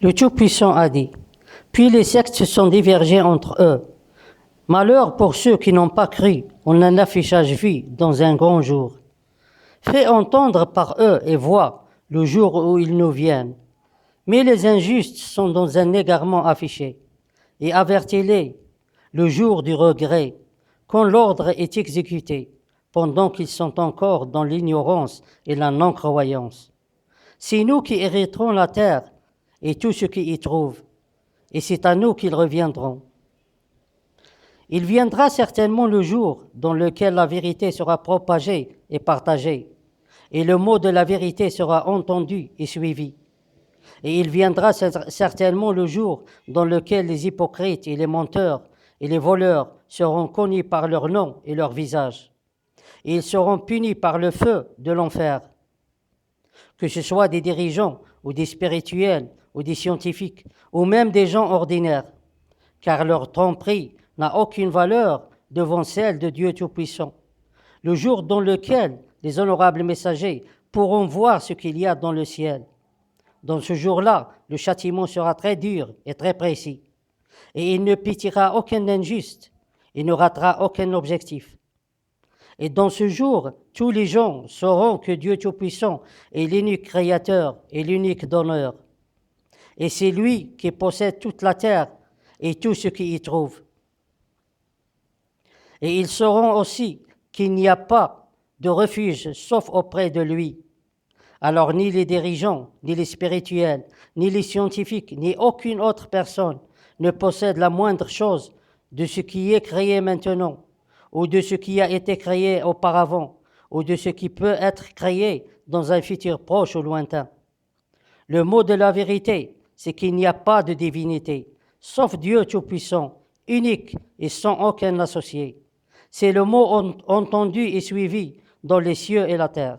Le Tout-Puissant a dit, puis les sectes se sont divergés entre eux. Malheur pour ceux qui n'ont pas cru en un affichage vu dans un grand jour. Fais entendre par eux et vois le jour où ils nous viennent. Mais les injustes sont dans un égarement affiché. Et avertis-les le jour du regret, quand l'ordre est exécuté, pendant qu'ils sont encore dans l'ignorance et la non-croyance. C'est nous qui hériterons la terre et tout ce qui y trouve, et c'est à nous qu'ils reviendront. Il viendra certainement le jour dans lequel la vérité sera propagée et partagée, et le mot de la vérité sera entendu et suivi. Et il viendra certainement le jour dans lequel les hypocrites et les menteurs et les voleurs seront connus par leur nom et leur visage. Et ils seront punis par le feu de l'enfer. Que ce soit des dirigeants ou des spirituels ou des scientifiques ou même des gens ordinaires, car leur tromperie n'a aucune valeur devant celle de Dieu Tout-Puissant. Le jour dans lequel les honorables messagers pourront voir ce qu'il y a dans le ciel. Dans ce jour-là, le châtiment sera très dur et très précis. Et il ne pitiera aucun injuste, il ne ratera aucun objectif. Et dans ce jour, tous les gens sauront que Dieu Tout-Puissant est l'unique Créateur et l'unique Donneur. Et c'est lui qui possède toute la terre et tout ce qui y trouve. Et ils sauront aussi qu'il n'y a pas de refuge sauf auprès de lui. Alors ni les dirigeants, ni les spirituels, ni les scientifiques, ni aucune autre personne ne possède la moindre chose de ce qui est créé maintenant, ou de ce qui a été créé auparavant, ou de ce qui peut être créé dans un futur proche ou lointain. Le mot de la vérité, c'est qu'il n'y a pas de divinité, sauf Dieu Tout-Puissant, unique et sans aucun associé. C'est le mot entendu et suivi dans les cieux et la terre.